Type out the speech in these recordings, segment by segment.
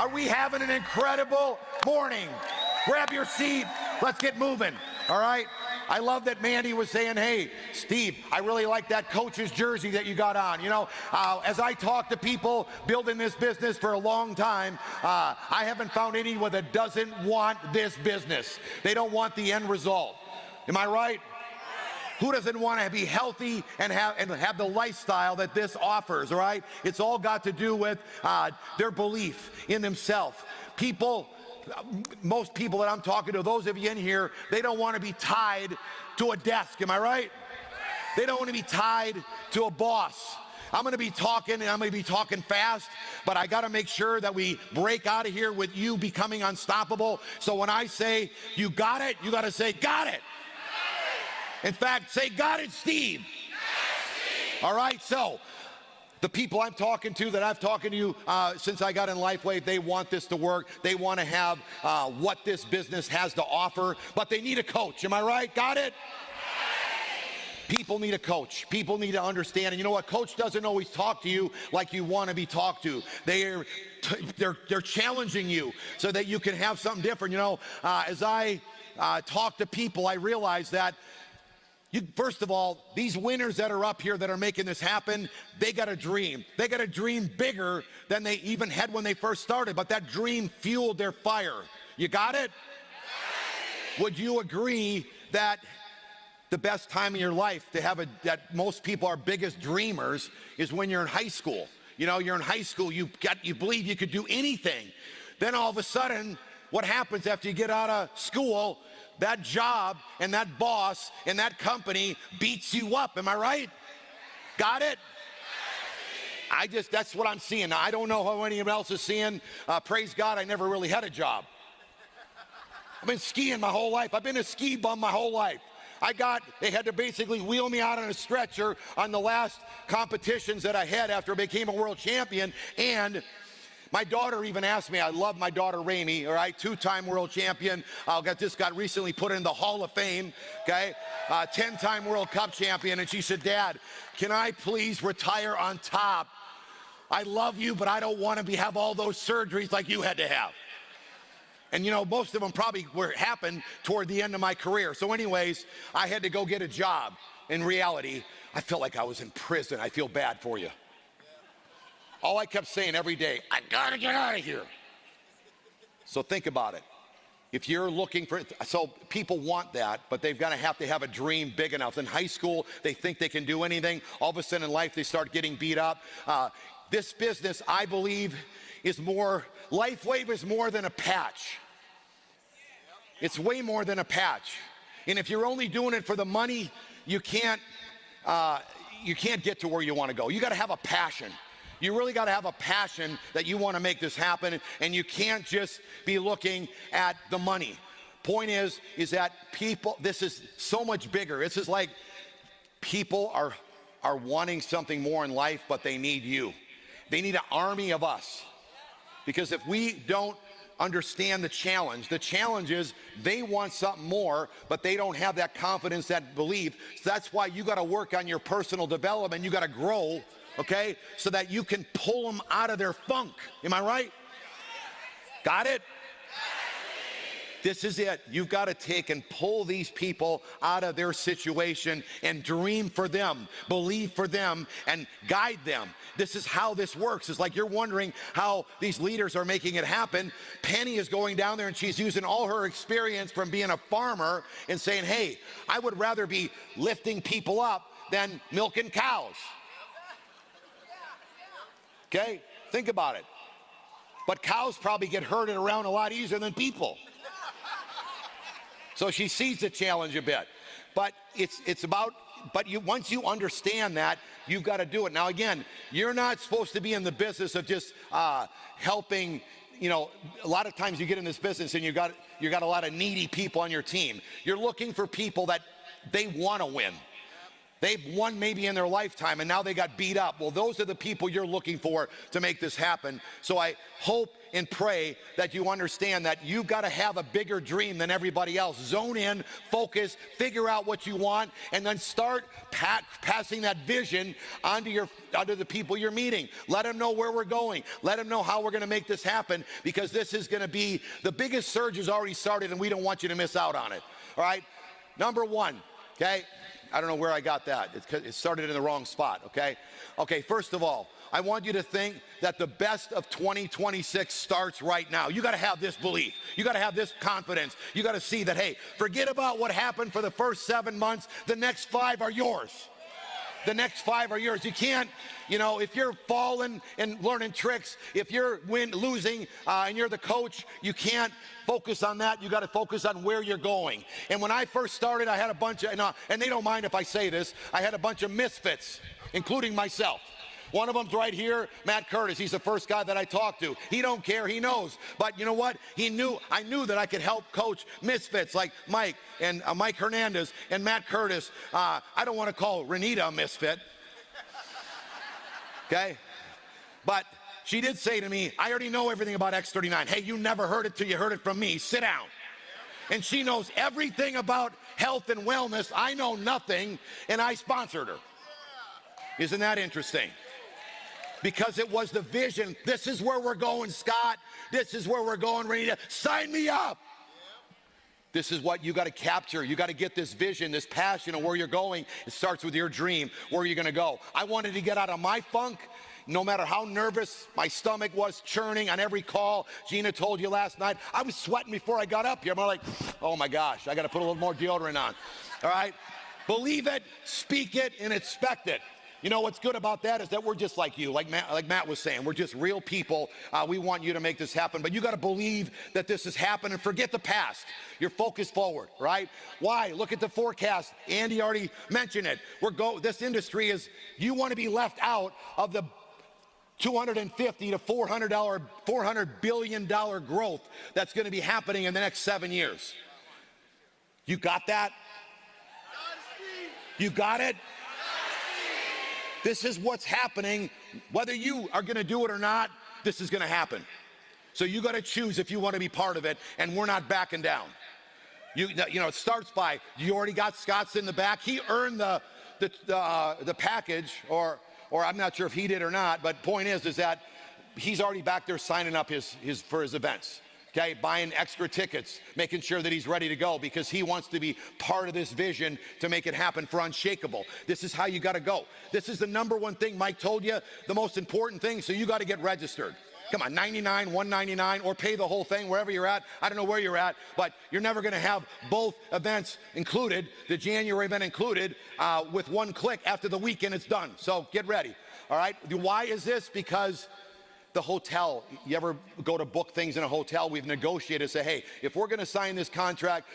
Are we having an incredible morning? Grab your seat. Let's get moving. All right? I love that Mandy was saying, hey, Steve, I really like that coach's jersey that you got on. You know, as I talk to people building this business for a long time, I haven't found anyone that doesn't want this business. They don't want the end result. Am I right? Who doesn't want to be healthy and have the lifestyle that this offers, all right? It's all got to do with their belief in themselves. Most people that I'm talking to, those of you in here, they don't want to be tied to a desk, am I right? They don't want to be tied to a boss. I'm going to be talking, and I'm going to be talking fast, but I got to make sure that we break out of here with you becoming unstoppable. So when I say you got it, you got to say got it. In fact, say, got it, Steve. Got it, Steve. All right, so the people I'm talking to, that I've talked to you since I got in LifeWave, they want this to work. They want to have what this business has to offer, but they need a coach. Am I right? Got it? People need a coach. People need to understand. And you know what? Coach doesn't always talk to you like you want to be talked to. They're challenging you so that you can have something different. You know, as I talk to people, I realize that first of all, these winners that are up here that are making this happen, they got a dream. They got a dream bigger than they even had when they first started, but that dream fueled their fire. You got it? Would you agree that the best time of your life to have that most people are biggest dreamers is when you're in high school? You know, you're in high school, you believe you could do anything. Then all of a sudden, what happens after you get out of school? That job and that boss and that company beats you up. Am I right? Got it? That's what I'm seeing. Now, I don't know how anyone else is seeing. Praise God, I never really had a job. I've been skiing my whole life. I've been a ski bum my whole life. They had to basically wheel me out on a stretcher on the last competitions that I had after I became a world champion. And my daughter even asked me, I love my daughter, Ramey, all right, two-time world champion. Got recently put in the Hall of Fame, okay? 10-time World Cup champion. And she said, Dad, can I please retire on top? I love you, but I don't want to have all those surgeries like you had to have. And you know, most of them probably happened toward the end of my career. So anyways, I had to go get a job. In reality, I felt like I was in prison. I feel bad for you. All I kept saying every day, I gotta get out of here. So think about it. If you're looking for it, so people want that, but they've got to have a dream big enough. In high school, they think they can do anything. All of a sudden in life, they start getting beat up. This business, I believe, LifeWave is more than a patch. It's way more than a patch. And if you're only doing it for the money, you can't get to where you want to go. You got to have a passion. You really got to have a passion that you want to make this happen, and you can't just be looking at the money. Point is that people, this is so much bigger. This is like people are wanting something more in life, but they need you. They need an army of us. Because if we don't understand the challenge is they want something more, but they don't have that confidence, that belief. So that's why you got to work on your personal development. You got to grow. Okay, so that you can pull them out of their funk. Am I right? Got it? This is it. You've got to take and pull these people out of their situation and dream for them, believe for them, and guide them. This is how this works. It's like you're wondering how these leaders are making it happen. Penny is going down there and she's using all her experience from being a farmer and saying, hey, I would rather be lifting people up than milking cows. Okay, think about it. But cows probably get herded around a lot easier than people. So she sees the challenge a bit. But once you understand that, you've got to do it. Now again, you're not supposed to be in the business of just helping. You know, a lot of times you get in this business and you got a lot of needy people on your team. You're looking for people that they want to win. They've won maybe in their lifetime, and now they got beat up. Well, those are the people you're looking for to make this happen. So I hope and pray that you understand that you've got to have a bigger dream than everybody else. Zone in, focus, figure out what you want, and then start passing that vision onto the people you're meeting. Let them know where we're going. Let them know how we're going to make this happen, because this is going to be the biggest surge has already started, and we don't want you to miss out on it. All right? Number one, okay? I don't know where I got that. It started in the wrong spot, okay? Okay, first of all, I want you to think that the best of 2026 starts right now. You got to have this belief. You got to have this confidence. You got to see that, hey, forget about what happened for the first 7 months. The next 5 are yours. The next 5 are yours. You can't, if you're falling and learning tricks, if you're losing and you're the coach, you can't focus on that. You got to focus on where you're going. And when I first started, I had a bunch of, and they don't mind if I say this, I had a bunch of misfits, including myself. One of them's right here, Matt Curtis. He's the first guy that I talked to. He don't care, he knows. But you know what? I knew that I could help coach misfits like Mike and Mike Hernandez and Matt Curtis. I don't want to call Renita a misfit. Okay? But she did say to me, I already know everything about X39. Hey, you never heard it till you heard it from me. Sit down. And she knows everything about health and wellness. I know nothing, and I sponsored her. Isn't that interesting? Because it was the vision. This is where we're going, Scott. This is where we're going, Renita. Sign me up. This is what you got to capture. You got to get this vision, this passion of where you're going. It starts with your dream, where you're going to go. I wanted to get out of my funk. No matter how nervous my stomach was churning on every call. Gina told you last night, I was sweating before I got up here. I'm like, oh my gosh, I got to put a little more deodorant on. All right? Believe it, speak it, and expect it. You know what's good about that is that we're just like you, like Matt was saying. We're just real people. We want you to make this happen, but you got to believe that this has happened and forget the past. You're focused forward, right? Why? Look at the forecast. Andy already mentioned it. This industry is, you want to be left out of the $250 to $400 billion growth that's going to be happening in the next 7 years. You got that? You got it? This is what's happening. Whether you are going to do it or not, this is going to happen. So you got to choose if you want to be part of it, and we're not backing down. It starts by, you already got Scott's in the back. He earned the package, or I'm not sure if he did or not, but point is that he's already back there signing up for his events. Okay, buying extra tickets, making sure that he's ready to go, because he wants to be part of this vision to make it happen for Unshakable. This is how you got to go. This is the number one thing Mike told you, the most important thing, so you got to get registered. Come on, $99, $199, or pay the whole thing wherever you're at. I don't know where you're at, but you're never going to have both events included, the January event included, with one click after the weekend it's done. So get ready, all right? Why is this? Because the hotel, you ever go to book things in a hotel? We've negotiated, say, hey, if we're going to sign this contract,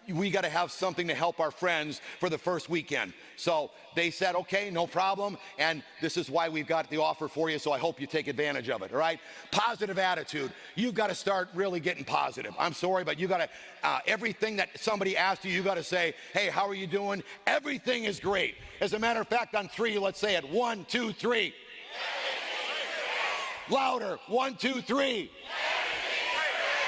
we got to have something to help our friends for the first weekend. So they said, okay, no problem, and this is why we've got the offer for you, so I hope you take advantage of it, all right? Positive attitude. You've got to start really getting positive. I'm sorry, but you got to, everything that somebody asks you, you got to say, hey, how are you doing? Everything is great. As a matter of fact, on 3, let's say it. 1, 2, 3. Louder. 1, 2, 3.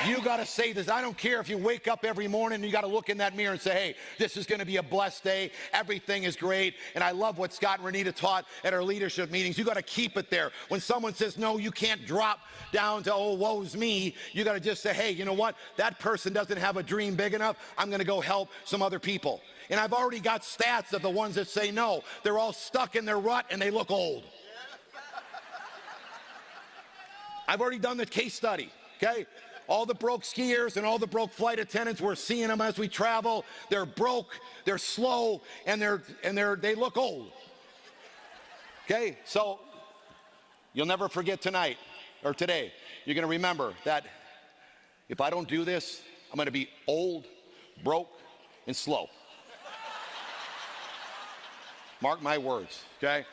You got to say this. I don't care if you wake up every morning and you got to look in that mirror and say, hey, this is going to be a blessed day. Everything is great. And I love what Scott and Renita taught at our leadership meetings. You got to keep it there. When someone says, no, you can't drop down to, oh, woe's me. You got to just say, hey, you know what? That person doesn't have a dream big enough. I'm going to go help some other people. And I've already got stats of the ones that say no. They're all stuck in their rut and they look old. I've already done the case study, okay? All the broke skiers and all the broke flight attendants, we're seeing them as we travel. They're broke, they're slow, and they look old. Okay, so you'll never forget tonight or today. You're going to remember that if I don't do this, I'm going to be old, broke, and slow. Mark my words, okay?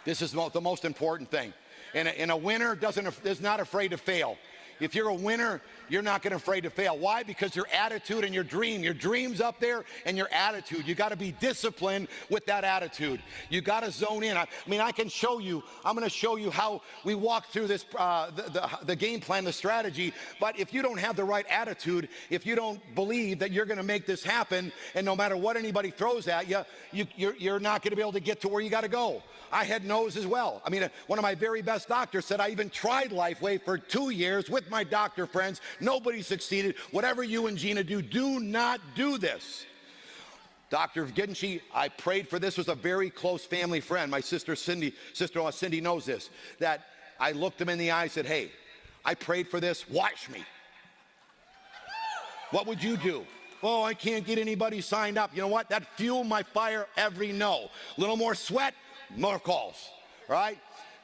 This is the most important thing. And a winner is not afraid to fail. If you're a winner, you're not going to afraid to fail. Why? Because your attitude and your dream's up there, and your attitude. You got to be disciplined with that attitude. You got to zone in. I mean, I can show you. I'm going to show you how we walk through this, the game plan, the strategy. But if you don't have the right attitude, if you don't believe that you're going to make this happen, and no matter what anybody throws at you, you're not going to be able to get to where you got to go. I had no's as well. I mean, one of my very best doctors said I even tried Lifeway for 2 years with my doctor friends. Nobody succeeded. Whatever you and Gina do not do this. Dr. Ginchi, I prayed for this, was a very close family friend. My sister-in-law Cindy knows this, that I looked him in the eye and said, hey, I prayed for this, watch me. What would you do? Oh, I can't get anybody signed up. You know what? That fueled my fire every no. A little more sweat, more calls, right?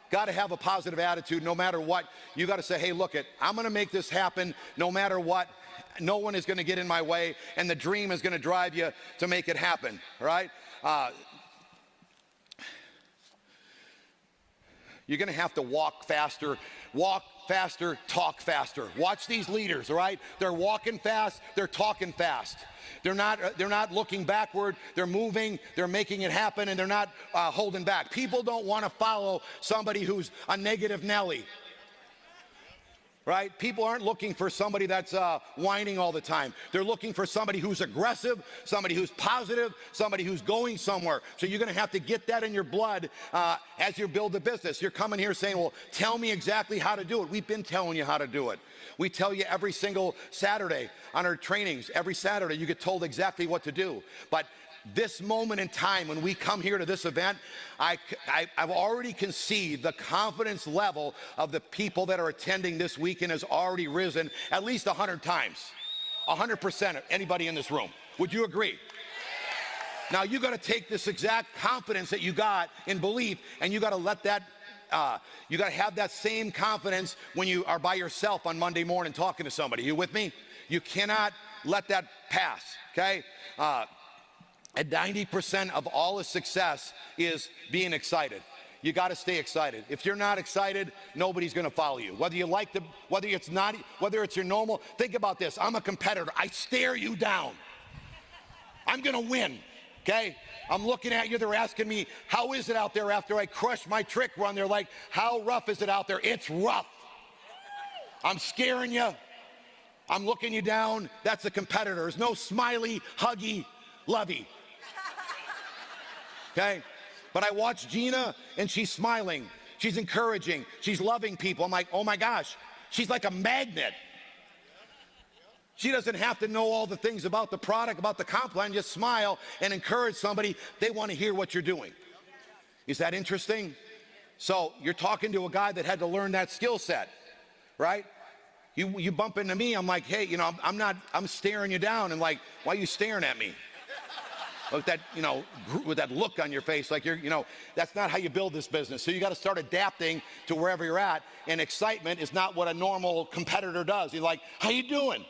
Got to have a positive attitude no matter what. You got to say, hey, look I'm going to make this happen no matter what. No one is going to get in my way, and the dream is going to drive you to make it happen, right? You're going to have to walk faster, talk faster. Watch these leaders, all right? They're walking fast, they're talking fast. They're not looking backward, they're moving, they're making it happen, and they're not holding back. People don't want to follow somebody who's a negative Nelly. Right? People aren't looking for somebody that's whining all the time. They're looking for somebody who's aggressive, somebody who's positive, somebody who's going somewhere. So you're going to have to get that in your blood as you build the business. You're coming here saying, well, tell me exactly how to do it. We've been telling you how to do it. We tell you every single Saturday on our trainings. Every Saturday you get told exactly what to do. But this moment in time when we come here to this event, I've already conceived the confidence level of the people that are attending this weekend has already risen at least 100 times. 100% of anybody in this room. Would you agree? Now you got to take this exact confidence that you got in belief, and you got to let that you got to have that same confidence when you are by yourself on Monday morning talking to somebody. You with me? You cannot let that pass, okay? And 90% of all the success is being excited. You got to stay excited. If you're not excited, nobody's going to follow you. Whether it's your normal, think about this. I'm a competitor. I stare you down. I'm going to win, okay? I'm looking at you. They're asking me, how is it out there after I crush my trick run? They're like, how rough is it out there? It's rough. I'm scaring you. I'm looking you down. That's a competitor. There's no smiley, huggy, lovey. Okay? But I watch Gina, and she's smiling. She's encouraging. She's loving people. I'm like, oh my gosh, she's like a magnet. She doesn't have to know all the things about the product, about the comp plan. Just smile and encourage somebody. They want to hear what you're doing. Is that interesting? So you're talking to a guy that had to learn that skill set, right? You bump into me, I'm like, hey, you know, I'm staring you down, and like, why are you staring at me? With that, you know, with that look on your face, like that's not how you build this business. So you got to start adapting to wherever you're at. And excitement is not what a normal competitor does. You're like, how you doing?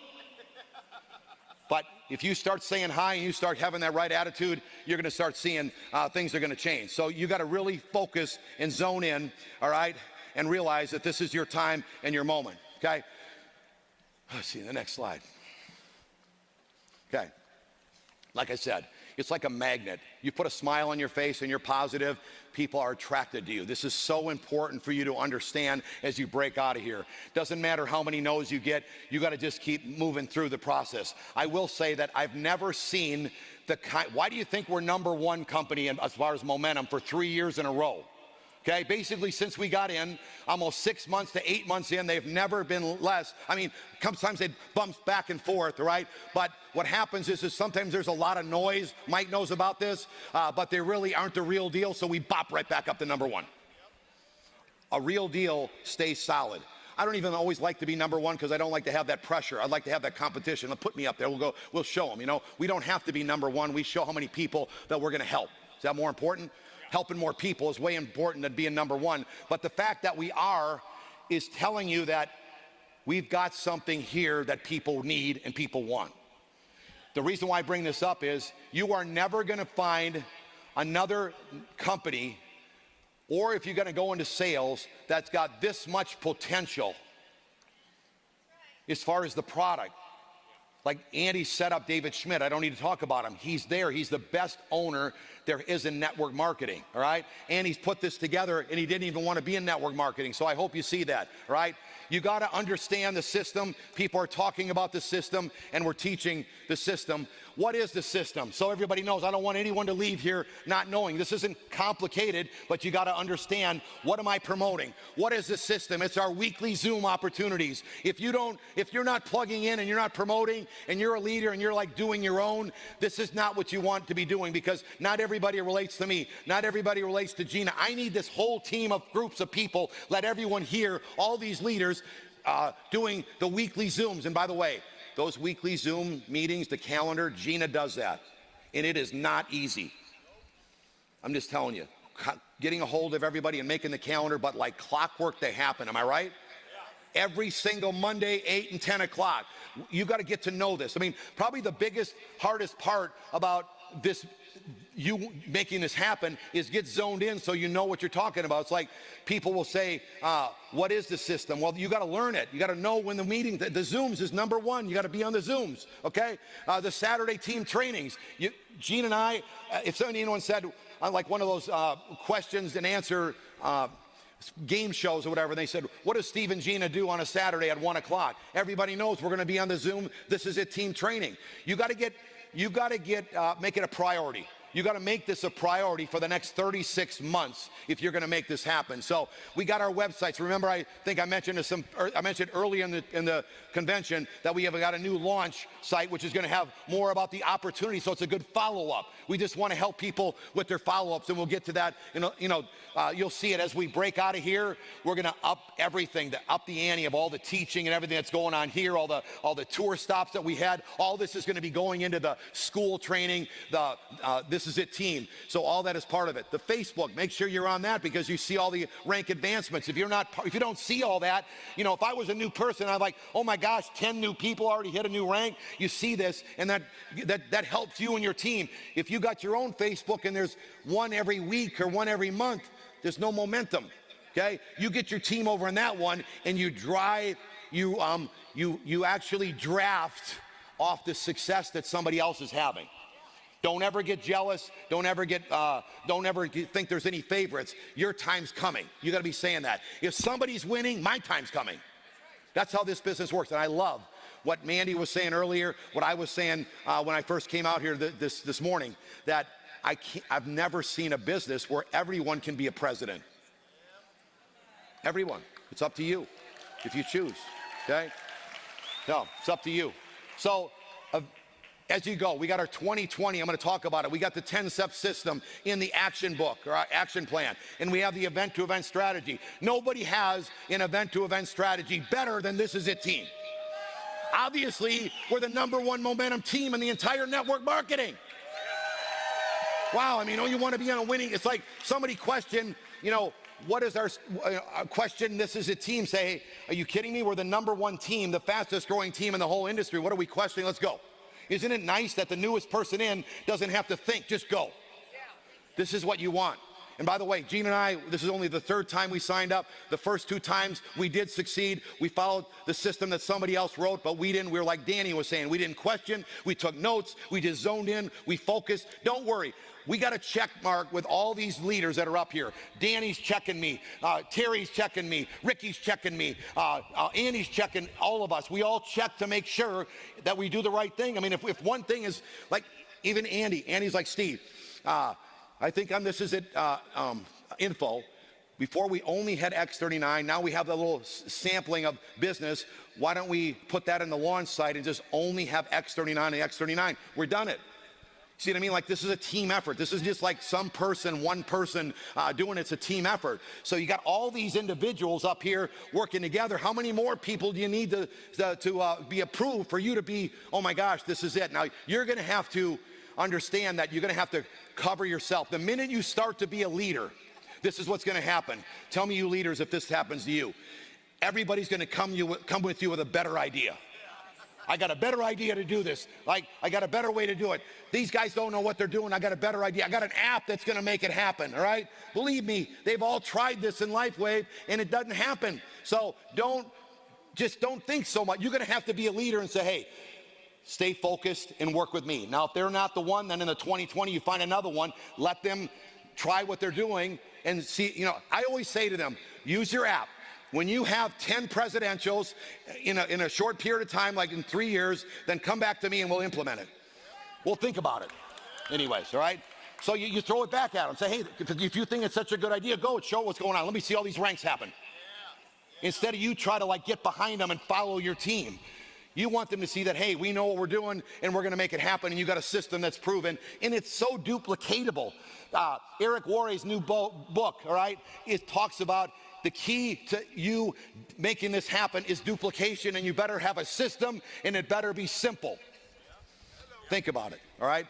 But if you start saying hi and you start having that right attitude, you're going to start seeing things are going to change. So you got to really focus and zone in, all right, and realize that this is your time and your moment. Okay. Let's see the next slide. Okay. Like I said, it's like a magnet. You put a smile on your face and you're positive, people are attracted to you. This is so important for you to understand as you break out of here. Doesn't matter how many no's you get, you got to just keep moving through the process. I will say that I've never seen why do you think we're #1 company as far as momentum for 3 years in a row? Okay, basically since we got in, almost 6 months to 8 months in, they've never been less. I mean, sometimes they bump back and forth, right? But what happens is sometimes there's a lot of noise. Mike knows about this, but they really aren't the real deal, so we bop right back up to #1. A real deal stays solid. I don't even always like to be #1 because I don't like to have that pressure. I like to have that competition. They'll put me up there. We'll show them, you know. We don't have to be #1. We show how many people that we're going to help. Is that more important? Helping more people is way important than being #1. But the fact that we are is telling you that we've got something here that people need and people want. The reason why I bring this up is you are never going to find another company, or if you're going to go into sales, that's got this much potential as far as the product. Like Andy set up David Schmidt. I don't need to talk about him. He's there. He's the best owner there is in network marketing, all right? And he's put this together, and he didn't even want to be in network marketing, so I hope you see that, all right? You got to understand the system. People are talking about the system, and we're teaching the system. What is the system? So everybody knows. I don't want anyone to leave here not knowing. This isn't complicated, but you got to understand, what am I promoting? What is the system? It's our weekly Zoom opportunities. If you're not plugging in and you're not promoting and you're a leader and you're like doing your own, this is not what you want to be doing, because not everybody relates to me. Not everybody relates to Gina. I need this whole team of groups of people. Let everyone hear, all these leaders doing the weekly Zooms. And by the way, those weekly Zoom meetings, the calendar, Gina does that. And it is not easy. I'm just telling you, getting a hold of everybody and making the calendar, but like clockwork, they happen. Am I right? Yeah. Every single Monday, 8 and 10 o'clock. You got to get to know this. I mean, probably the biggest, hardest part about this, you making this happen, is get zoned in so you know what you're talking about. It's like people will say, what is the system? Well, you got to learn it. You got to know when the meeting, the Zooms is number one. You got to be on the Zooms, okay? The Saturday team trainings. Gene and I, if anyone said, like one of those questions and answer game shows or whatever, they said, what does Steve and Gina do on a Saturday at 1 o'clock? Everybody knows we're going to be on the Zoom. This is it, team training. You got to make it a priority. You got to make this a priority for the next 36 months if you're going to make this happen. So we got our websites. Remember, I think I mentioned earlier in the convention that we have got a new launch site, which is going to have more about the opportunity. So it's a good follow-up. We just want to help people with their follow-ups, and we'll get to that. You'll see it as we break out of here. We're going to up everything, up the ante of all the teaching and everything that's going on here, all the tour stops that we had. All this is going to be going into the school training, This Is It team. So all that is part of it. The Facebook, make sure you're on that, because you see all the rank advancements. If you don't see all that, if I was a new person, I'm like, oh my gosh, 10 new people already hit a new rank. You see this, and that helps you and your team. If you got your own Facebook and there's one every week or one every month, there's no momentum. Okay, you get your team over in that one, and you actually draft off the success that somebody else is having. Don't ever get jealous. Don't ever think there's any favorites. Your time's coming. You got to be saying that. If somebody's winning, my time's coming. That's how this business works. And I love what Mandy was saying earlier, what I was saying when I first came out here this morning, that I've never seen a business where everyone can be a president. Everyone. It's up to you if you choose. Okay? No, it's up to you. So, as you go, we got our 2020. I'm going to talk about it. We got the 10-step system in the action book, or our action plan. And we have the event-to-event strategy. Nobody has an event-to-event strategy better than This Is It team. Obviously, we're the #1 momentum team in the entire network marketing. Wow, I mean, you want to be on a winning. It's like somebody questioned, what is our question? This Is It team say, are you kidding me? We're the #1 team, the fastest growing team in the whole industry. What are we questioning? Let's go. Isn't it nice that the newest person in doesn't have to think, just go? Yeah. This is what you want. And by the way, Gene and I, this is only the 3rd time we signed up. The first 2 times we did succeed. We followed the system that somebody else wrote, but we didn't. We were like Danny was saying, we didn't question. We took notes. We just zoned in. We focused. Don't worry. We got a check mark with all these leaders that are up here. Danny's checking me. Terry's checking me. Ricky's checking me. Andy's checking all of us. We all check to make sure that we do the right thing. I mean, if one thing is like, even Andy's like, Steve, I think on This Is It info, before we only had X39, now we have a little sampling of business. Why don't we put that in the launch site and just only have X39 and X39? We're done it. See what I mean? Like, this is a team effort. This is just like one person doing it. It's a team effort. So you got all these individuals up here working together. How many more people do you need to be approved for you to be, oh my gosh, this is it? Now, you're going to have to understand that you're going to have to cover yourself. The minute you start to be a leader, this is what's going to happen. Tell me, you leaders, if this happens to you. Everybody's going to come with you with a better idea. I got a better idea to do this. Like, I got a better way to do it. These guys don't know what they're doing. I got a better idea. I got an app that's going to make it happen, all right? Believe me, they've all tried this in LifeWave, and it doesn't happen. So don't Just don't think so much. You're going to have to be a leader and say, hey, stay focused and work with me. Now, if they're not the one, then in the 2020, you find another one. Let them try what they're doing and see. You know, I always say to them, use your app. When you have 10 presidentials in a short period of time, like in 3 years, then come back to me and we'll implement it. We'll think about it. Anyways, all right? So you throw it back at them. Say, hey, if you think it's such a good idea, go and show what's going on. Let me see all these ranks happen. Instead of you try to like get behind them and follow your team. You want them to see that, hey, we know what we're doing and we're going to make it happen, and you got a system that's proven, and it's so duplicatable. Eric Worre's new book, all right, it talks about the key to you making this happen is duplication, and you better have a system, and it better be simple. Think about it, all right?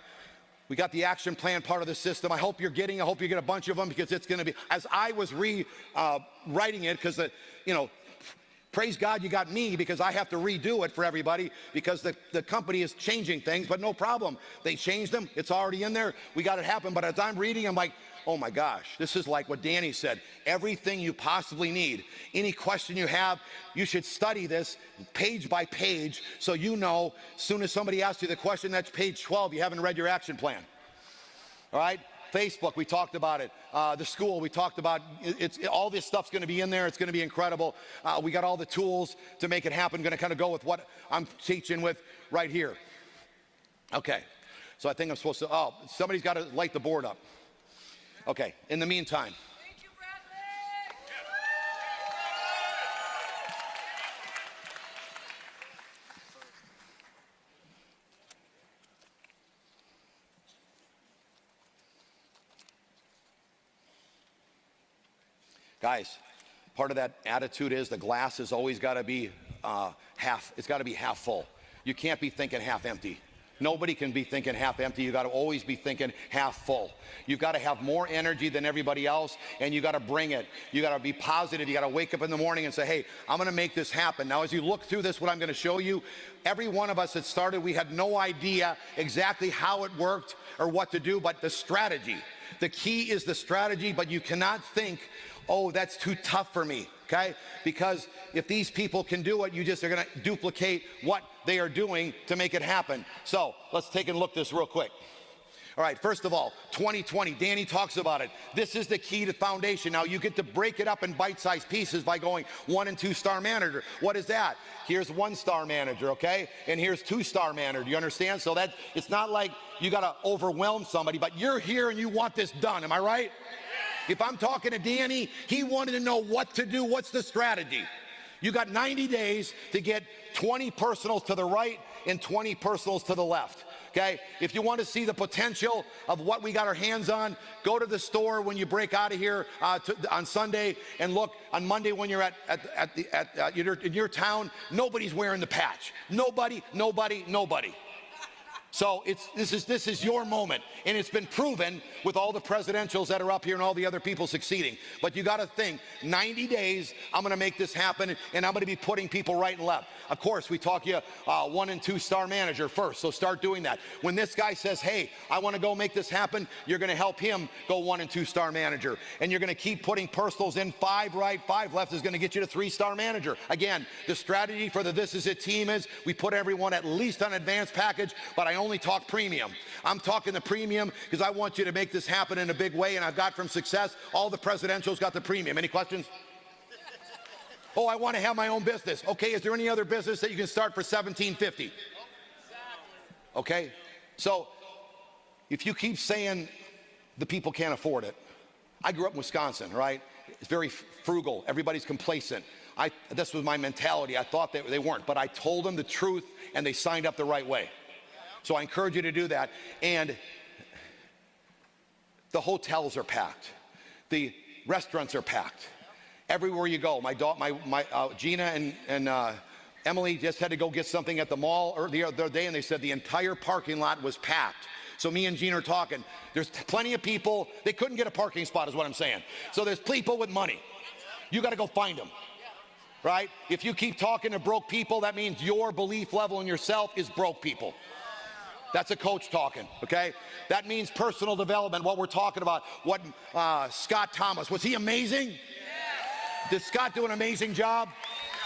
We got the action plan part of the system. I hope you get a bunch of them, because it's going to be, as I was writing it, because, you know, praise God you got me, because I have to redo it for everybody, because the company is changing things, but no problem. They changed them. It's already in there. We got it happen. But as I'm reading, I'm like, oh my gosh, this is like what Danny said. Everything you possibly need. Any question you have, you should study this page by page, so you know as soon as somebody asks you the question, that's page 12, you haven't read your action plan. All right? Facebook, we talked about it. The school, we talked about all this stuff's going to be in there. It's going to be incredible. We got all the tools to make it happen. Going to kind of go with what I'm teaching with right here. Okay, so I think I'm supposed to, somebody's got to light the board up. Okay, in the meantime. Thank you, Bradley. Guys, part of that attitude is the glass has always got to be half, it's got to be half full. You can't be thinking half empty. Nobody can be thinking half empty. You got to always be thinking half full. You've got to have more energy than everybody else, and you got to bring it. You got to be positive. You got to wake up in the morning and say, hey, I'm going to make this happen. Now, as you look through this, what I'm going to show you, every one of us that started, we had no idea exactly how it worked or what to do, but the strategy. The key is the strategy, but you cannot think, oh, that's too tough for me, okay? Because if these people can do it, you just are going to duplicate what they are doing to make it happen. So let's take a look at this real quick. All right, first of all, 2020, Danny talks about it. This is the key to foundation. Now, you get to break it up in bite-sized pieces by going 1- and 2-star manager. What is that? Here's 1-star manager, okay? And here's 2-star manager. You understand? So that it's not like you got to overwhelm somebody, but you're here and you want this done. Am I right? If I'm talking to Danny, he wanted to know what to do. What's the strategy? You got 90 days to get 20 personals to the right and 20 personals to the left. Okay, if you want to see the potential of what we got our hands on, go to the store when you break out of here on Sunday, and look on Monday when you're in your town. Nobody's wearing the patch. Nobody. So this is your moment, and it's been proven with all the presidentials that are up here and all the other people succeeding. But you got to think, 90 days, I'm going to make this happen, and I'm going to be putting people right and left. Of course, we talk you 1- and 2-star manager first, so start doing that. When this guy says, hey, I want to go make this happen, you're going to help him go 1- and 2-star manager, and you're going to keep putting personals in. 5 right, 5 left is going to get you to 3-star manager. Again, the strategy for the This Is It team is we put everyone at least on advanced package, but I only talk premium. I'm talking the premium because I want you to make this happen in a big way, and I've got from success, all the presidentials got the premium. Any questions? Oh, I want to have my own business. Okay, is there any other business that you can start for $17.50? Okay, so if you keep saying the people can't afford it, I grew up in Wisconsin, right? It's very frugal. Everybody's complacent. This was my mentality. I thought they weren't, but I told them the truth, and they signed up the right way. So I encourage you to do that. And the hotels are packed. The restaurants are packed. Everywhere you go. Gina and Emily just had to go get something at the mall the other day, and they said the entire parking lot was packed. So me and Gina are talking. There's plenty of people. They couldn't get a parking spot is what I'm saying. So there's people with money. You got to go find them. Right? If you keep talking to broke people, that means your belief level in yourself is broke people. That's a coach talking, okay? That means personal development, what we're talking about. What Scott Thomas, was he amazing? Did Scott do an amazing job?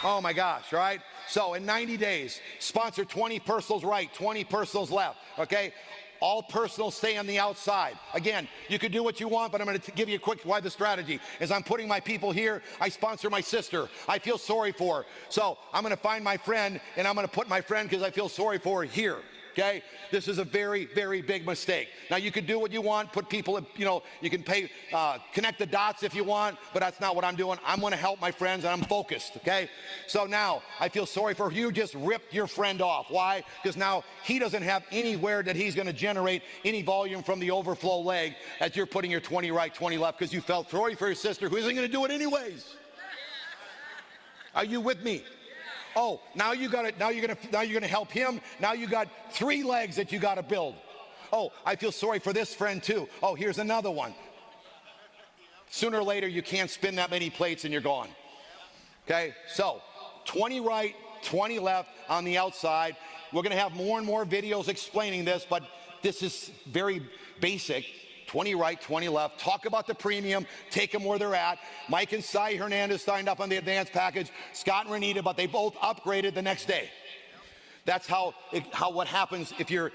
Oh my gosh, right? So in 90 days, sponsor 20 personals right, 20 personals left, okay? All personals stay on the outside. Again, you can do what you want, but I'm going to give you a quick why the strategy. As I'm putting my people here, I sponsor my sister. I feel sorry for her. So I'm going to find my friend, and I'm going to put my friend because I feel sorry for her here. Okay, this is a very, very big mistake. Now you can do what you want, put people, you can connect the dots if you want, but that's not what I'm doing. I'm going to help my friends, and I'm focused. Okay, so now I feel sorry for you. Just ripped your friend off. Why? Because now he doesn't have anywhere that he's going to generate any volume from the overflow leg as you're putting your 20 right, 20 left, because you felt sorry for your sister who isn't going to do it anyways. Are you with me? Oh, now you're gonna help him. Now you got 3 legs that you got to build. Oh, I feel sorry for this friend too. Oh, here's another one. Sooner or later, you can't spin that many plates and you're gone. Okay, so 20 right, 20 left on the outside. We're gonna have more and more videos explaining this, but this is very basic. 20 right, 20 left. Talk about the premium. Take them where they're at. Mike and Cy Hernandez signed up on the advanced package. Scott and Renita, but they both upgraded the next day. That's what happens if you're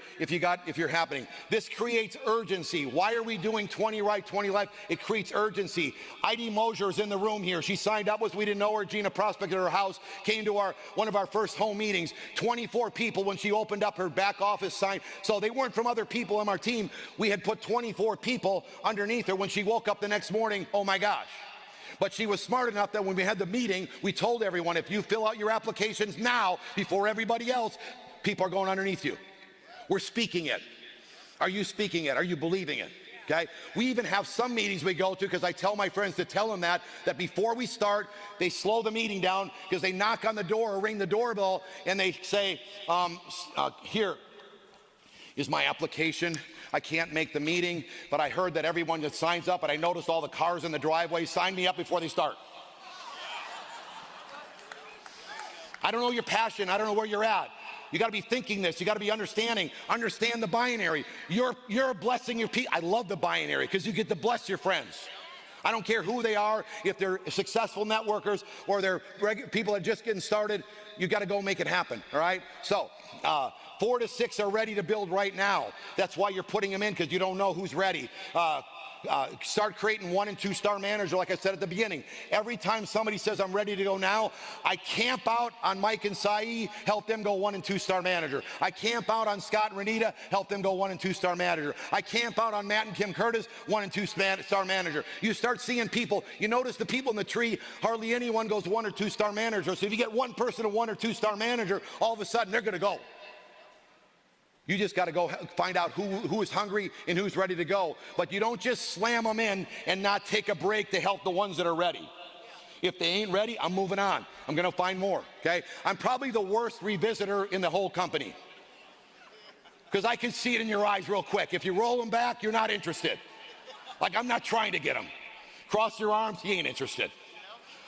happening. This creates urgency. Why are we doing 20 right, 20 left? It creates urgency. Heidi Mosier is in the room here. She signed up with, we didn't know her. Gina prospected her house, came to one of our first home meetings. 24 people when she opened up her back office sign. So they weren't from other people on our team. We had put 24 people underneath her. When she woke up the next morning, oh my gosh. But she was smart enough that when we had the meeting, we told everyone, if you fill out your applications now, before everybody else, people are going underneath you. We're speaking it. Are you speaking it? Are you believing it? Okay? We even have some meetings we go to, because I tell my friends to tell them that before we start, they slow the meeting down because they knock on the door or ring the doorbell and they say, here is my application. I can't make the meeting, but I heard that everyone that signs up, and I noticed all the cars in the driveway, sign me up before they start. I don't know your passion. I don't know where you're at. You got to be thinking this. You got to be understanding. Understand the binary. You're blessing your people. I love the binary because you get to bless your friends. I don't care who they are, if they're successful networkers or they're people that are just getting started. You got to go make it happen. All right. So 4 to 6 are ready to build right now. That's why you're putting them in, because you don't know who's ready. Start creating 1 and 2 star manager, like I said at the beginning. Every time somebody says I'm ready to go now, I camp out on Mike and Cy, help them go 1 and 2 star manager. I camp out on Scott and Renita, help them go 1 and 2 star manager. I camp out on Matt and Kim Curtis, 1 and 2 star manager. You start seeing people. You notice the people in the tree, hardly anyone goes 1 or 2 star manager. So if you get one person a 1 or 2 star manager, all of a sudden they're going to go. You just got to go find out who is hungry and who's ready to go. But you don't just slam them in and not take a break to help the ones that are ready. If they ain't ready, I'm moving on. I'm going to find more, okay? I'm probably the worst revisitor in the whole company, because I can see it in your eyes real quick. If you roll them back, you're not interested. Like, I'm not trying to get them. Cross your arms, you ain't interested.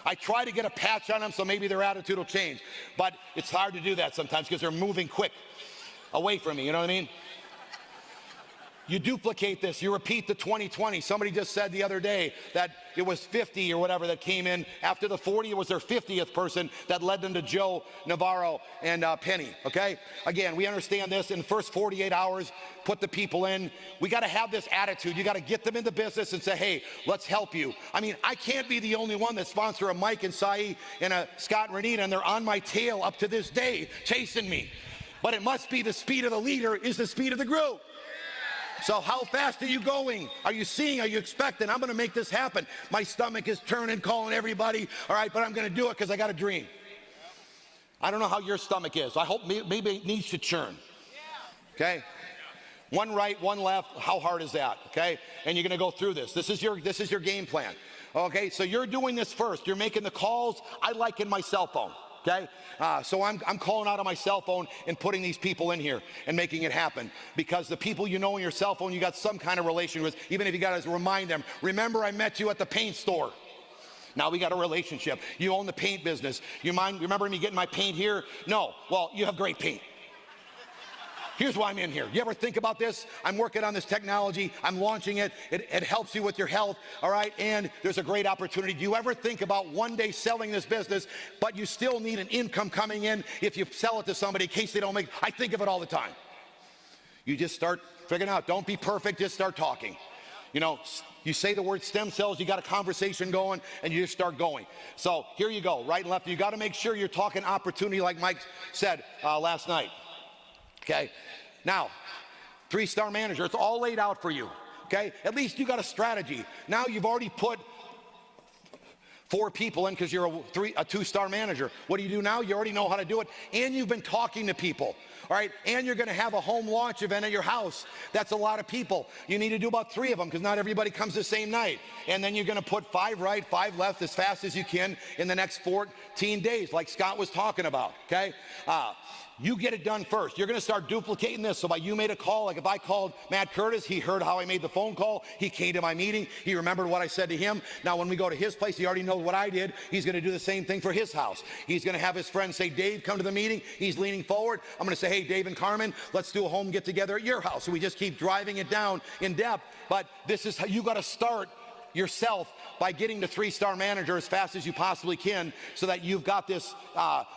I try to get a patch on them so maybe their attitude will change. But it's hard to do that sometimes because they're moving quick away from me, you know what I mean? You duplicate this, you repeat the 2020. Somebody just said the other day that it was 50 or whatever that came in. After the 40, it was their 50th person that led them to Joe Navarro and Penny, okay? Again, we understand this. In the first 48 hours, put the people in. We got to have this attitude. You got to get them into business and say, hey, let's help you. I mean, I can't be the only one that sponsor a Mike and Cy and a Scott and Renita, and they're on my tail up to this day, chasing me. But it must be the speed of the leader is the speed of the group. So how fast are you going? Are you seeing? Are you expecting? I'm going to make this happen. My stomach is turning, calling everybody. All right, but I'm going to do it because I got a dream. I don't know how your stomach is. I hope maybe it needs to churn. Okay? 1 right, 1 left. How hard is that? Okay? And you're going to go through this. This is your game plan. Okay? So you're doing this first. You're making the calls. I like in my cell phone. Okay, so I'm calling out on my cell phone and putting these people in here and making it happen, because the people you know in your cell phone, you got some kind of relation with, even if you got to remind them, remember I met you at the paint store. Now we got a relationship. You own the paint business. Remember me getting my paint here? No. Well, you have great paint. Here's why I'm in here. You ever think about this? I'm working on this technology. I'm launching it. It helps you with your health, all right? And there's a great opportunity. Do you ever think about one day selling this business, but you still need an income coming in if you sell it to somebody in case they don't make it? I think of it all the time. You just start figuring out. Don't be perfect. Just start talking. You know, you say the word stem cells, you got a conversation going, and you just start going. So here you go, right and left. You got to make sure you're talking opportunity like Mike said last night. Okay, now, 3-star manager, it's all laid out for you, okay? At least you got a strategy. Now you've already put 4 people in because you're a 2-star manager. What do you do now? You already know how to do it, and you've been talking to people, all right? And you're gonna have a home launch event at your house. That's a lot of people. You need to do about 3 of them because not everybody comes the same night. And then you're gonna put 5 right, 5 left as fast as you can in the next 14 days, like Scott was talking about, okay? You get it done first. You're going to start duplicating this. So by you made a call, like if I called Matt Curtis, he heard how I made the phone call. He came to my meeting. He remembered what I said to him. Now when we go to his place, he already knows what I did. He's going to do the same thing for his house. He's going to have his friends say, Dave, come to the meeting. He's leaning forward. I'm going to say, hey, Dave and Carmen, let's do a home get together at your house. So we just keep driving it down in depth. But this is how you got to start yourself by getting to 3-star manager as fast as you possibly can so that you've got this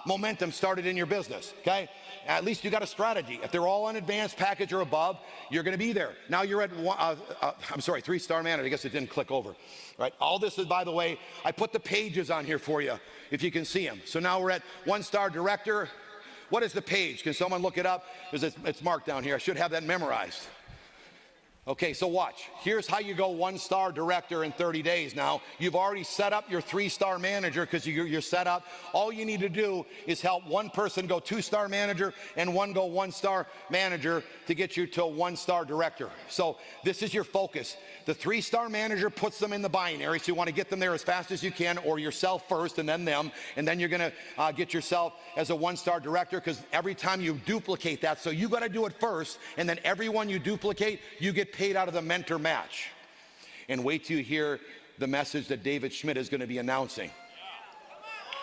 momentum started in your business, okay? At least you got a strategy. If they're all on advanced package or above, you're going to be there. Now you're at 3-star manager. I guess it didn't click over, right? All this is, by the way, I put the pages on here for you if you can see them. So now we're at 1-star director. What is the page? Can someone look it up? Because it's marked down here. I should have that memorized. Okay, so watch. Here's how you go 1-star director in 30 days now. You've already set up your 3-star manager because you're set up. All you need to do is help one person go 2-star manager and one go 1-star manager to get you to a 1-star director. So this is your focus. The 3-star manager puts them in the binary, so you want to get them there as fast as you can, or yourself first and then them, and then you're going to get yourself as a 1-star director because every time you duplicate that, so you got to do it first, and then everyone you duplicate, you get paid out of the mentor match. And wait till you hear the message that David Schmidt is going to be announcing.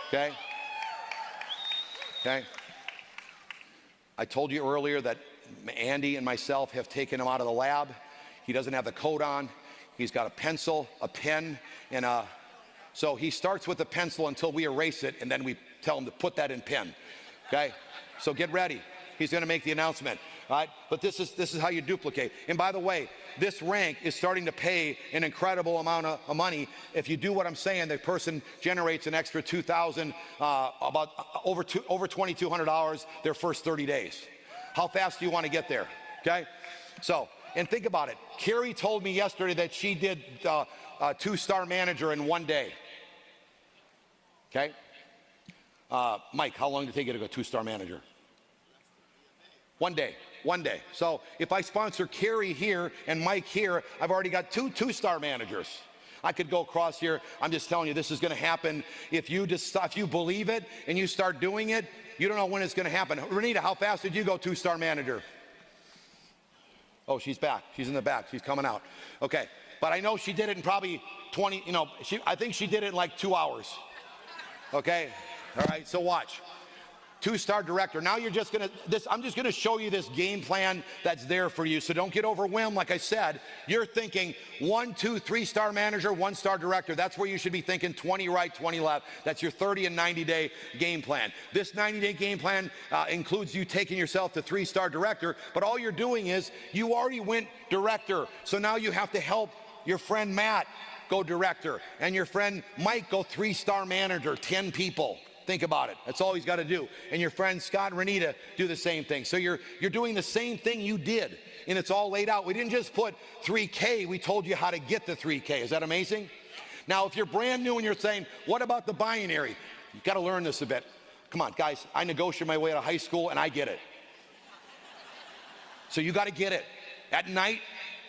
Okay? Okay? I told you earlier that Andy and myself have taken him out of the lab. He doesn't have the coat on. He's got a pencil, a pen, and so he starts with a pencil until we erase it, and then we tell him to put that in pen. Okay? So get ready. He's going to make the announcement. All right? But this is how you duplicate. And by the way, this rank is starting to pay an incredible amount of money. If you do what I'm saying, the person generates an extra $2,000, about over $2,200 their first 30 days. How fast do you want to get there? Okay? So, and think about it. Carrie told me yesterday that she did a 2-star manager in 1 day. Okay? Mike, how long did it take you to go 2-star manager? 1 day. 1 day. So if I sponsor Carrie here and Mike here, I've already got 2-star managers. I could go across here. I'm just telling you, this is going to happen. If you believe it and you start doing it, you don't know when it's going to happen. Renita, how fast did you go 2-star manager? Oh, she's back. She's in the back. She's coming out. Okay. But I know she did it in probably 20, I think she did it in like 2 hours. Okay. All right. So watch. 2-star director. Now you're just I'm just gonna show you this game plan that's there for you. So don't get overwhelmed. Like I said, you're thinking 1, 2, 3-star manager, 1-star director. That's where you should be thinking 20 right, 20 left. That's your 30 and 90-day game plan. This 90-day game plan includes you taking yourself to 3-star director, but all you're doing is you already went director. So now you have to help your friend Matt go director and your friend Mike go 3-star manager, 10 people. Think about it. That's all he's got to do. And your friends Scott and Renita do the same thing. So you're doing the same thing you did, and it's all laid out. We didn't just put 3K. We told you how to get the 3K. Is that amazing? Now, if you're brand new and you're saying, what about the binary? You've got to learn this a bit. Come on, guys. I negotiated my way out of high school, and I get it. So you got to get it. At night,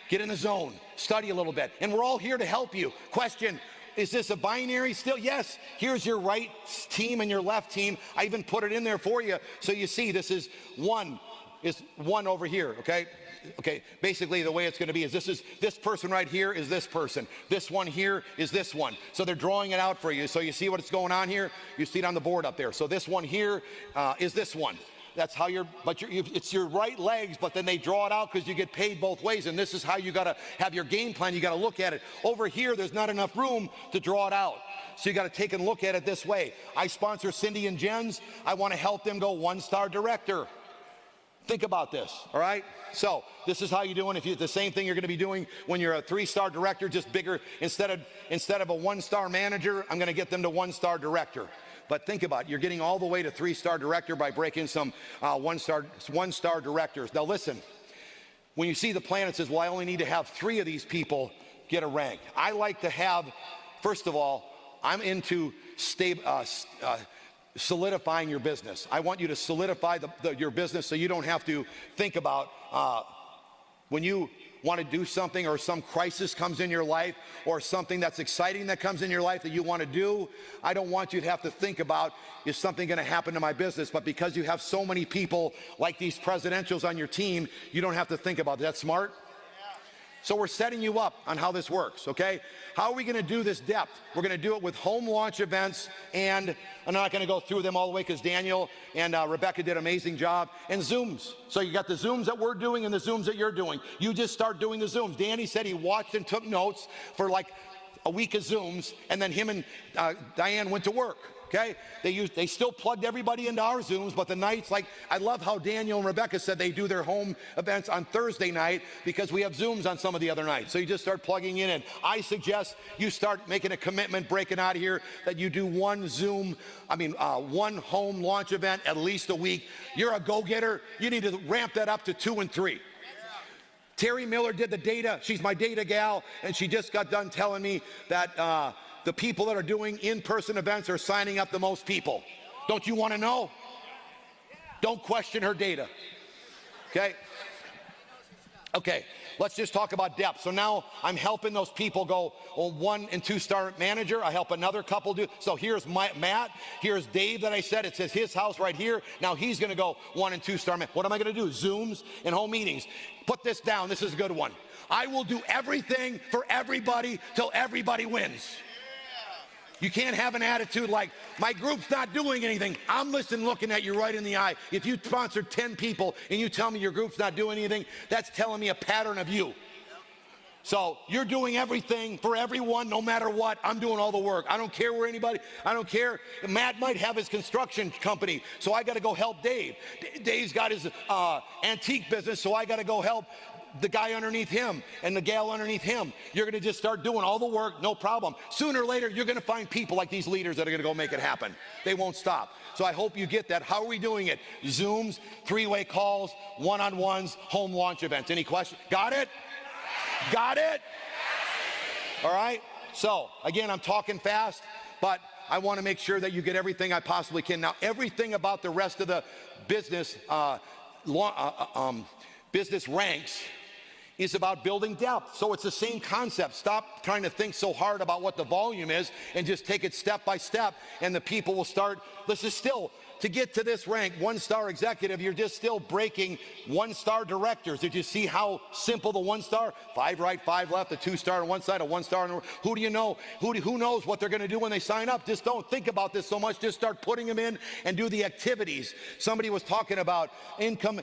get in the zone. Study a little bit. And we're all here to help you. Question. Is this a binary still? Yes. Here's your right team and your left team. I even put it in there for you so you see this is one over here, okay? Okay, basically the way it's going to be is this person right here is this person. This one here is this one. So they're drawing it out for you. So you see what's going on here? You see it on the board up there. So this one here is this one. That's how it's your right legs, but then they draw it out because you get paid both ways. And this is how you got to have your game plan. You got to look at it. Over here, there's not enough room to draw it out. So you got to take and look at it this way. I sponsor Cindy and Jens. I want to help them go one-star director. Think about this, all right? So this is how you're doing. If you the same thing you're going to be doing when you're a 3-star director, just bigger. Instead of a 1-star manager, I'm going to get them to 1-star director. But think about it. You're getting all the way to 3-star director by breaking some one-star directors. Now listen, when you see the plan, it says, well, I only need to have 3 of these people get a rank. I like to have, first of all, I'm into solidifying your business. I want you to solidify your business so you don't have to think about when you want to do something or some crisis comes in your life or something that's exciting that comes in your life that you want to do. I don't want you to have to think about, is something going to happen to my business? But because you have so many people like these presidentials on your team, you don't have to think about that. That's smart. So we're setting you up on how this works, okay? How are we going to do this depth? We're going to do it with home launch events, and I'm not going to go through them all the way because Daniel and Rebecca did an amazing job, and Zooms. So you got the Zooms that we're doing and the Zooms that you're doing. You just start doing the Zooms. Danny said he watched and took notes for like a week of Zooms, and then him and Diane went to work. Okay, they still plugged everybody into our Zooms, but the nights, like, I love how Daniel and Rebecca said they do their home events on Thursday night because we have Zooms on some of the other nights. So you just start plugging in, and I suggest you start making a commitment, breaking out of here, that you do one home launch event at least a week. You're a go-getter. You need to ramp that up to 2 and 3. Terry Miller did the data. She's my data gal, and she just got done telling me that the people that are doing in-person events are signing up the most people. Don't you want to know? Don't question her data. Okay? Okay, let's just talk about depth. So now I'm helping those people go 1 and 2-star manager. I help another couple do. So here's Matt. Here's Dave that I said. It says his house right here. Now he's going to go 1 and 2-star manager. What am I going to do? Zooms and home meetings. Put this down. This is a good one. I will do everything for everybody till everybody wins. You can't have an attitude like, my group's not doing anything. I'm listening, looking at you right in the eye. If you sponsored 10 people and you tell me your group's not doing anything, that's telling me a pattern of you. So you're doing everything for everyone, no matter what. I'm doing all the work. I don't care where anybody, I don't care. Matt might have his construction company, so I got to go help Dave. Dave's got his antique business, so I got to go help the guy underneath him and the gal underneath him. You're going to just start doing all the work, no problem. Sooner or later, you're going to find people like these leaders that are going to go make it happen. They won't stop. So I hope you get that. How are we doing it? Zooms, 3-way calls, one-on-ones, home launch events. Any questions? Got it? Got it? All right. So again, I'm talking fast, but I want to make sure that you get everything I possibly can. Now, everything about the rest of the business business ranks is about building depth. So it's the same concept. Stop trying to think so hard about what the volume is and just take it step by step, and the people will start. This is still, to get to this rank, 1-star executive, you're just still breaking 1-star directors. Did you see how simple the 1-star? 5 right, 5 left, a 2-star on one side, a 1-star on the. Who do you know? Who knows what they're going to do when they sign up? Just don't think about this so much. Just start putting them in and do the activities. Somebody was talking about income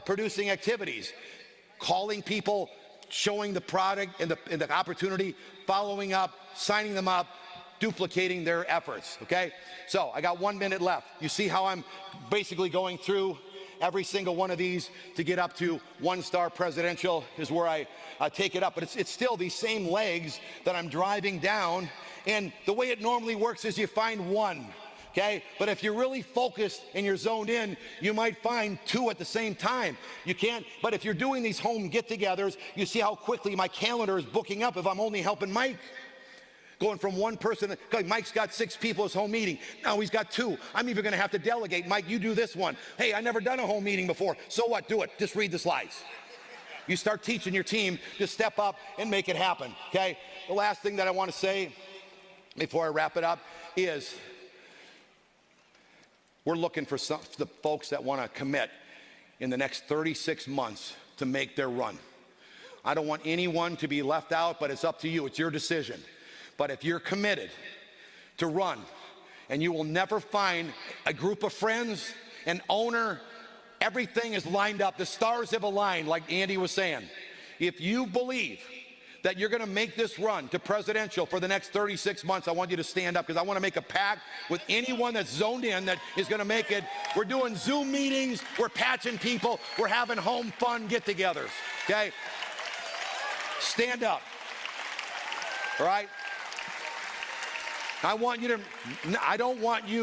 producing activities. Calling people, showing the product and the opportunity, following up, signing them up, duplicating their efforts, okay? So I got 1 minute left. You see how I'm basically going through every single one of these to get up to 1-star presidential is where I take it up. But it's still these same legs that I'm driving down. And the way it normally works is you find one. Okay? But if you're really focused and you're zoned in, you might find 2 at the same time. You can't, but if you're doing these home get-togethers, you see how quickly my calendar is booking up if I'm only helping Mike. Going from one person, Mike's got 6 people at his home meeting. Now he's got 2. I'm even gonna have to delegate. Mike, you do this one. Hey, I never done a home meeting before. So what? Do it. Just read the slides. You start teaching your team to step up and make it happen, okay? The last thing that I wanna say before I wrap it up is, we're looking for the folks that want to commit in the next 36 months to make their run. I don't want anyone to be left out, but it's up to you. It's your decision. But if you're committed to run, and you will never find a group of friends, an owner, everything is lined up. The stars have aligned, like Andy was saying. If you believe that you're going to make this run to presidential for the next 36 months, I want you to stand up, because I want to make a pact with anyone that's zoned in that is going to make it. We're doing Zoom meetings. We're patching people. We're having home fun get-togethers, okay? Stand up, all right? I don't want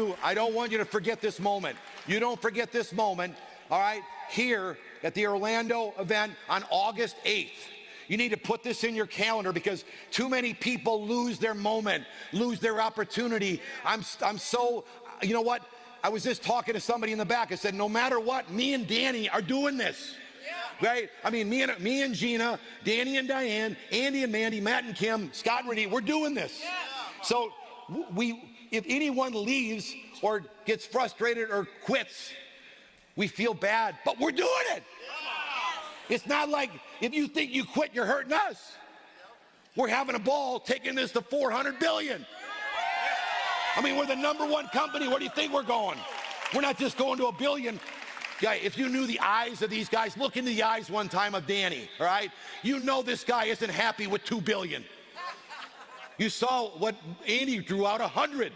you to forget this moment. You don't forget this moment, all right? Here at the Orlando event on August 8th. You need to put this in your calendar, because too many people lose their moment, lose their opportunity. I'm so, you know what? I was just talking to somebody in the back. I said, no matter what, me and Danny are doing this. Right? I mean, me and Gina, Danny and Diane, Andy and Mandy, Matt and Kim, Scott and Renee, we're doing this. So if anyone leaves or gets frustrated or quits, we feel bad, but we're doing it. It's not like if you think you quit, you're hurting us. We're having a ball taking this to 400 billion. I mean, we're the #1 company. Where do you think we're going? We're not just going to $1 billion. Yeah, if you knew the eyes of these guys, look into the eyes one time of Danny, all right? You know this guy isn't happy with $2 billion. You saw what Andy drew out, 100.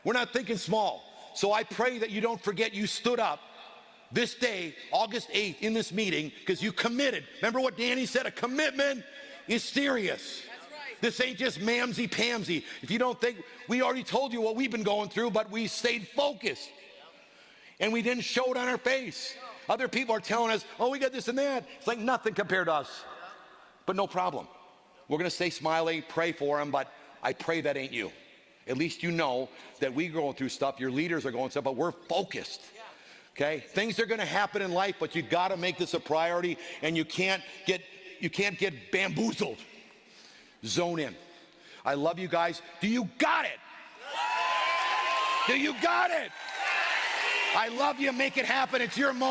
We're not thinking small. So I pray that you don't forget you stood up this day, August 8th, in this meeting, because you committed. Remember what Danny said? A commitment is serious. That's right. This ain't just mamsy-pamsy. If you don't think, we already told you what we've been going through, but we stayed focused. And we didn't show it on our face. Other people are telling us, oh, we got this and that. It's like nothing compared to us. But no problem. We're going to stay smiley, pray for them, but I pray that ain't you. At least you know that we're going through stuff, your leaders are going through stuff, but we're focused. Okay? Things are going to happen in life, but you got to make this a priority, and you can't get bamboozled. Zone in. I love you guys. Do you got it? Do you got it? I love you. Make it happen. It's your moment.